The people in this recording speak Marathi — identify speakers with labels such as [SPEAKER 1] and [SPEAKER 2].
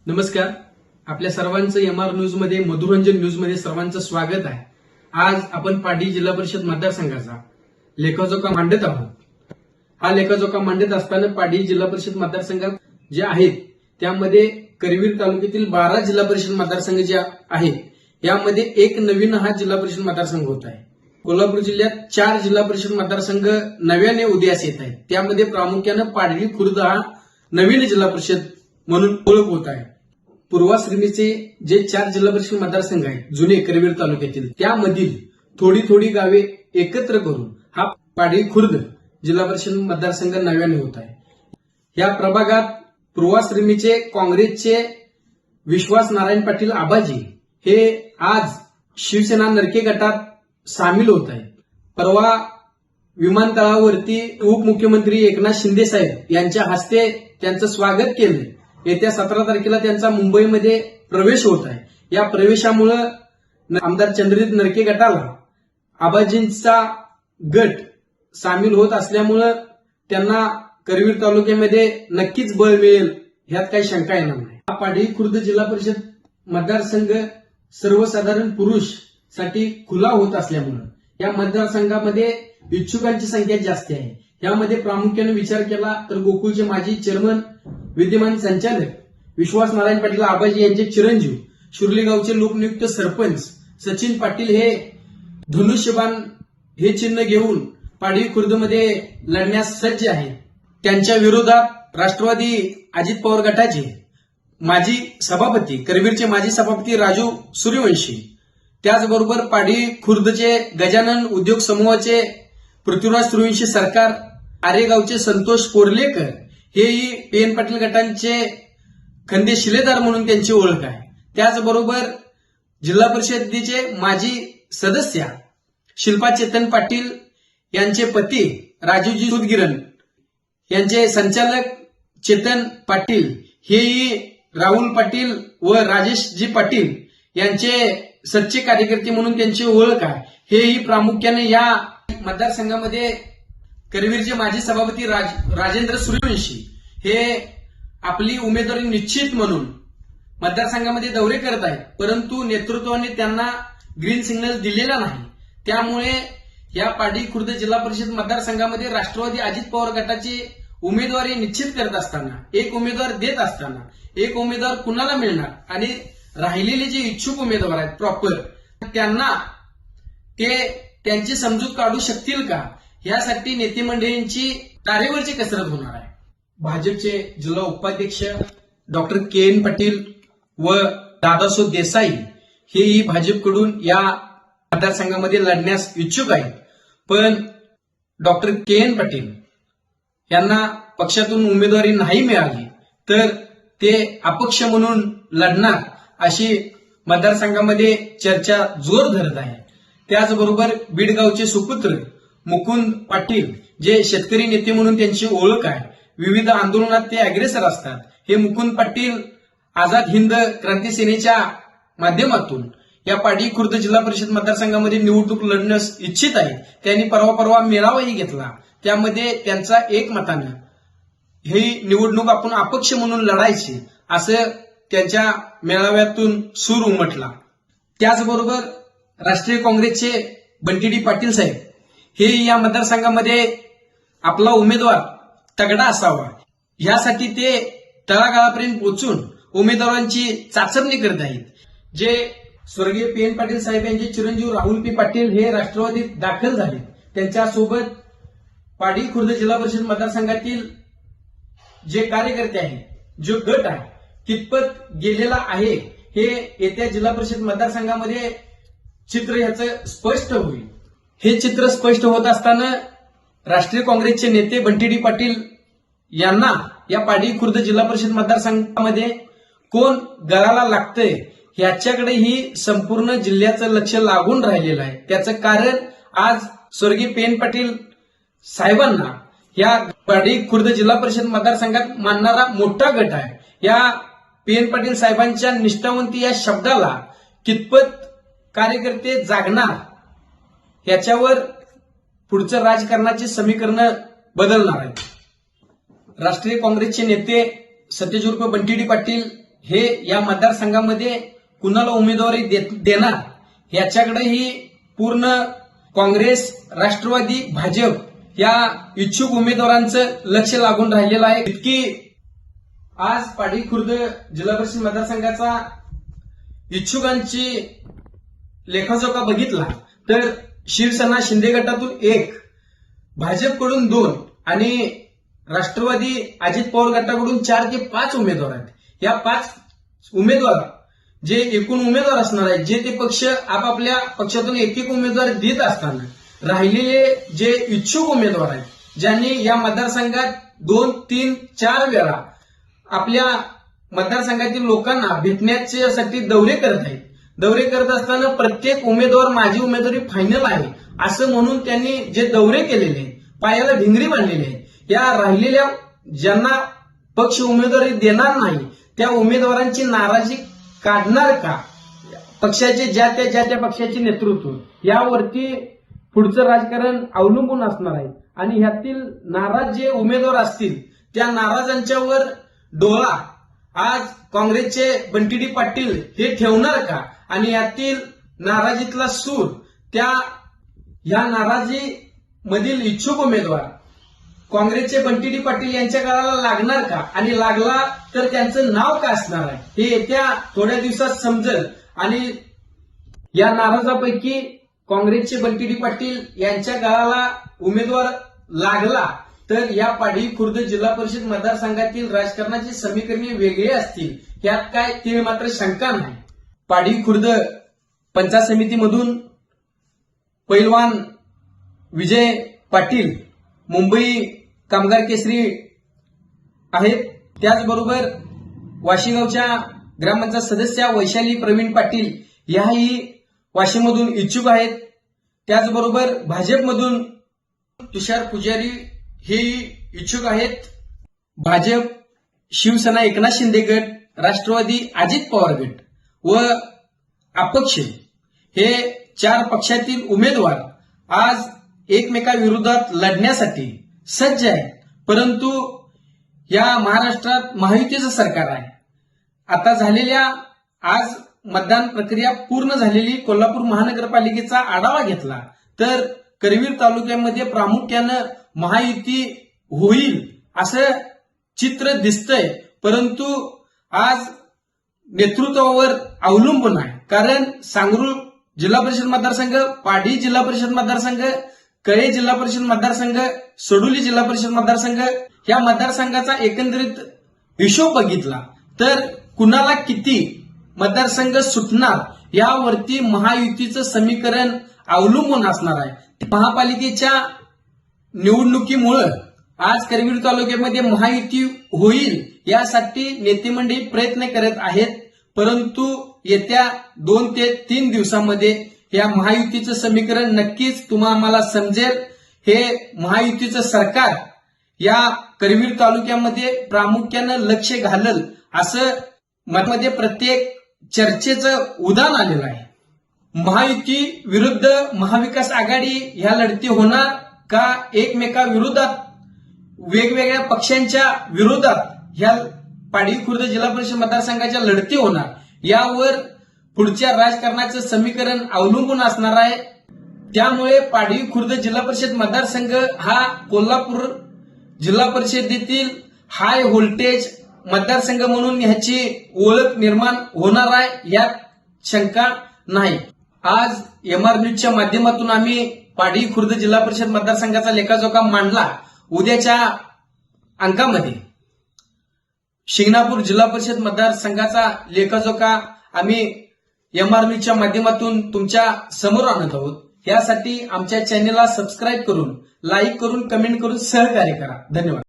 [SPEAKER 1] नमस्कार. आपल्या सर्वांचं MR न्यूज मध्ये मधुरंजन न्यूज मध्ये सर्वांचं स्वागत आहे. आज आपण पाडी जिल्हा परिषद मतदारसंघाचा लेखाजोखा मांडत आहोत. हा लेखाजोखा मांडत असताना पाडी जिल्हा परिषद मतदारसंघात जे आहेत त्यामध्ये करवीर तालुक्यातील 12 जिल्हा परिषद मतदारसंघ जे आहेत यामध्ये एक नवीन हा जिल्हा परिषद मतदारसंघ होत आहे. कोल्हापूर जिल्ह्यात 4 जिल्हा परिषद मतदारसंघ नव्याने उदयास येत आहेत. त्यामध्ये प्रामुख्यानं पाडळी खुर्द हा नवीन जिल्हा परिषद म्हणून ओळख होत आहे. पूर्वाश्रमीचे जे 4 जिल्हा परिषद मतदारसंघ आहेत जुने करवीर तालुक्यातील त्यामधील थोडी थोडी गावे एकत्र करून हा पाडळी खुर्द जिल्हा परिषद मतदारसंघ नव्याने होत आहे. या प्रभागात पूर्वाश्रमीचे काँग्रेसचे विश्वास नारायण पाटील आबाजी हे आज शिवसेना नरके गटात सामील होत आहेत. परवा विमानतळावरती उपमुख्यमंत्री एकनाथ शिंदे साहेब यांच्या हस्ते त्यांचं स्वागत केलं. येत्या 17 तारखेला त्यांचा मुंबईमध्ये प्रवेश होत आहे. या प्रवेशामुळे आमदार चंद्रजित नरके गटाला आबाजींचा गट सामील होत असल्यामुळं त्यांना करवीर तालुक्यामध्ये नक्कीच बळ मिळेल ह्यात काही शंका येणार नाही. हा पाडळी खुर्द जिल्हा परिषद मतदारसंघ सर्वसाधारण पुरुष साठी खुला होत असल्यामुळं या मतदारसंघामध्ये इच्छुकांची संख्या जास्त आहे. यामध्ये प्रामुख्याने विचार केला तर गोकुळचे माजी चेअरमन विद्यमान संचालक विश्वास नारायण पाटील आबाजी यांचे चिरंजीव शुर्ली गावचे लोकनियुक्त सरपंच सचिन पाटील हे धनुष्यबाण हे चिन्ह घेऊन पाडळी खुर्दमध्ये लढण्यास सज्ज आहेत. त्यांच्या विरोधात राष्ट्रवादी अजित पवार गटाचे माजी सभापती करवीरचे माजी सभापती राजू सूर्यवंशी, त्याचबरोबर पाडळी खुर्दचे गजानन उद्योग समूहाचे पृथ्वीराज सूर्यवंशी सरकार, आरेगावचे संतोष कोर्लेकर हेही PN पाटील गटांचे खंदे शिलेदार म्हणून त्यांची ओळख आहे. त्याचबरोबर जिल्हा परिषदेचे माजी सदस्य शिल्पा चेतन पाटील यांचे पती राजूजी सुदगिरण यांचे संचालक चेतन पाटील हेही राहुल पाटील व राजेशजी पाटील यांचे सच्चे कार्यकर्ते म्हणून त्यांची ओळख आहे. हेही प्रामुख्याने या मतदारसंघामध्ये करवीरचे माजी सभापती राजेंद्र सूर्यवंशी हे आपली उमेदवारी निश्चित म्हणून मतदारसंघामध्ये दौरे करत आहेत. परंतु नेतृत्वाने त्यांना ग्रीन सिग्नल दिलेला नाही. त्यामुळे या पाडळी खुर्द जिल्हा परिषद मतदारसंघामध्ये राष्ट्रवादी अजित पवार गटाची उमेदवारी निश्चित करत असताना एक उमेदवार देत असताना एक उमेदवार कुणाला मिळणार आणि राहिलेले जे इच्छुक उमेदवार आहेत प्रॉपर त्यांना ते त्यांची समजूत काढू शकतील का यासाठी नेते मंडळींची तारेवरची कसरत होणार आहे. भाजपचे जिल्हा उपाध्यक्ष डॉक्टर KN पाटील व दादासो देसाई हेही भाजपकडून या मतदारसंघामध्ये लढण्यास इच्छुक आहेत. पण डॉक्टर KN पाटील यांना पक्षातून उमेदवारी नाही मिळाली तर ते अपक्ष म्हणून लढणार अशी मतदारसंघामध्ये चर्चा जोर धरत आहे. त्याचबरोबर बीडगावचे सुपुत्र मुकुंद पाटील जे शेतकरी नेते म्हणून त्यांची ओळख आहे, विविध आंदोलनात ते अग्रेसर असतात. हे मुकुंद पाटील आझाद हिंद क्रांती सेनेच्या माध्यमातून या पाडळी खुर्द जिल्हा परिषद मतदारसंघामध्ये निवडणूक लढण्यास इच्छित आहेत. त्यांनी परवा मेळावाही घेतला. त्यामध्ये त्यांचा एकमतानं ही निवडणूक आपण अपक्ष म्हणून लढायची असं त्यांच्या मेळाव्यातून सूर उमटला. त्याचबरोबर राष्ट्रीय काँग्रेसचे बंटी पाटील साहेब हे या मतदारसंघामध्ये आपला उमेदवार तगडा असावा यासाठी ते तळागाळापर्यंत पोहोचून उमेदवारांची चाचपणी करत आहेत. जे स्वर्गीय PN पाटील साहेब यांचे चिरंजीव राहुल P पाटील हे राष्ट्रवादीत दाखल झाले. त्यांच्यासोबत पाडळी खुर्द जिल्हा परिषद मतदारसंघातील जे कार्यकर्ते आहेत, जो गट आहे कितपत गेलेला आहे हे येत्या जिल्हा परिषद मतदारसंघामध्ये चित्र ह्याचं स्पष्ट होईल. हे चित्र स्पष्ट होत असताना राष्ट्रीय काँग्रेसचे नेते बंटी पाटील यांना या पाडळी खुर्द जिल्हा परिषद मतदारसंघामध्ये कोण गळाला लागतंय ह्याच्याकडे ही संपूर्ण जिल्ह्याचं लक्ष लागून राहिलेलं आहे. त्याचं कारण आज स्वर्गीय PN पाटील साहेबांना या पाडळी खुर्द जिल्हा परिषद मतदारसंघात मानणारा मोठा गट आहे. या PN पाटील साहेबांच्या निष्ठावंती या शब्दाला कितपत कार्यकर्ते जागणार याच्यावर पुढचं राजकारणाची समीकरणं बदलणार आहेत. राष्ट्रीय काँग्रेसचे नेते सत्यज उर्फ बंटी पाटील हे या मतदारसंघामध्ये कुणाला उमेदवारी देणार याच्याकडेही पूर्ण काँग्रेस, राष्ट्रवादी, भाजप या इच्छुक उमेदवारांचं लक्ष लागून राहिलेलं आहे. इतकी आज पाडी खुर्द जिल्हा परिषद मतदारसंघाचा इच्छुकांची लेखाजोखा बघितला तर शिवसेना शिंदे गटातून 1, भाजपकडून 2 आणि राष्ट्रवादी अजित पवार गटाकडून 4 ते 5 उमेदवार आहेत. या 5 उमेदवार जे एकूण उमेदवार असणार आहेत, जे ते पक्ष आपापल्या पक्षातून एक उमेदवार देत असताना राहिलेले जे इच्छुक उमेदवार आहेत, ज्यांनी या मतदारसंघात 2, 3, 4 वेळा आपल्या मतदारसंघातील लोकांना भेटण्यासाठी दौरे करत आहेत. दौरे करत असताना प्रत्येक उमेदवार माझी उमेदवारी फायनल आहे असं म्हणून त्यांनी जे दौरे केलेले आहेत, पायाला भिंगरी बांधलेली आहे, या राहिलेल्या ज्यांना पक्ष उमेदवारी देणार नाही त्या उमेदवारांची नाराजी काढणार का, पक्षाचे ज्या त्या पक्षाचे नेतृत्व यावरती पुढचं राजकारण अवलंबून असणार आहे. आणि ह्यातील नाराज जे उमेदवार असतील त्या नाराजांच्यावर डोळा आज काँग्रेसचे बंटी पाटील हे ठेवणार का, आणि यातील नाराजीतला सूर ह्या नाराजी मधील इच्छुक उमेदवार काँग्रेसचे बंटी पाटील यांच्या काळाला लागणार का, आणि लागला तर त्यांचं नाव काय असणार आहे हे येत्या थोड्या दिवसात समजेल. आणि या नाराजापैकी काँग्रेसचे बंटी पाटील यांच्या काळाला उमेदवार लागला तर या पाडी खुर्द जिल्हा परिषद मतदारसंघातील राजकारणाची समीकरणे वेगळी असतील यात काय तीळ मात्र शंका नाही. पाडी खुर्द पंचायत समितीमधून पैलवान विजय पाटील मुंबई कामगार केसरी आहेत. त्याचबरोबर वाशीगावच्या ग्रामपंचायत सदस्या वैशाली प्रवीण पाटील याही वाशीमधून इच्छुक आहेत. त्याचबरोबर भाजपमधून तुषार पुजारी हे इच्छुक आहेत. भाजप, शिवसेना एकनाथ शिंदे गट, राष्ट्रवादी अजित पवार गट व अपक्ष हे 4 पक्षातील उमेदवार आज एकमेकाविरोधात लढण्यासाठी सज्ज आहेत. परंतु या महाराष्ट्रात महायुतीचं सरकार आहे. आता झालेल्या आज मतदान प्रक्रिया पूर्ण झालेली कोल्हापूर महानगरपालिकेचा आढावा घेतला तर करवीर तालुक्यामध्ये प्रामुख्यानं महायुती होईल असं चित्र दिसतंय. परंतु आज नेतृत्वावर अवलंबून आहे. कारण सांगरूळ जिल्हा परिषद मतदारसंघ, पाडी जिल्हा परिषद मतदारसंघ, कळे जिल्हा परिषद मतदारसंघ, सडोली जिल्हा परिषद मतदारसंघ या मतदारसंघाचा एकंदरीत हिशोब बघितला तर कुणाला किती मतदारसंघ सुटणार यावरती महायुतीचं समीकरण अवलंबून असणार आहे. महापालिकेच्या निवडणुकीमुळे आज करवीर तालुक्यामध्ये महायुती होईल यासाठी नेते मंडळी प्रयत्न करत आहेत. परंतु येत्या 2 ते 3 दिवसांमध्ये या महायुतीचं समीकरण नक्कीच आम्हाला समजेल. हे महायुतीचं सरकार या करवीर तालुक्यामध्ये प्रामुख्यानं लक्ष घालल असं मध्ये प्रत्येक चर्चेचं उदाहरण आलेलं आहे. महायुती विरुद्ध महाविकास आघाडी ह्या लढती होणार का एकमेकाविरोधात वेगवेगळ्या पक्षांच्या विरोधात ह्या पाडी खुर्द जिल्हा परिषद मतदारसंघाच्या लढती होणार यावर पुढच्या राजकारणाचं समीकरण अवलंबून असणार आहे. त्यामुळे पाडी खुर्द जिल्हा परिषद मतदारसंघ हा कोल्हापूर जिल्हा परिषदेतील हाय व्होल्टेज मतदारसंघ म्हणून ह्याची ओळख निर्माण होणार आहे यात शंका नाही. आज MR न्यूजच्या माध्यमातून आम्ही पाडी खुर्द जिल्हा परिषद मतदारसंघाचा लेखाजोखा मांडला. उद्याच्या अंकामध्ये शिंगणापूर जिल्हा परिषद मतदारसंघाचा लेखाजोखा आम्ही MR न्यूजच्या माध्यमातून तुमच्या समोर आणत आहोत. यासाठी आमच्या चॅनेलला सबस्क्राईब करून, लाईक करून, कमेंट करून सहकार्य करा. धन्यवाद.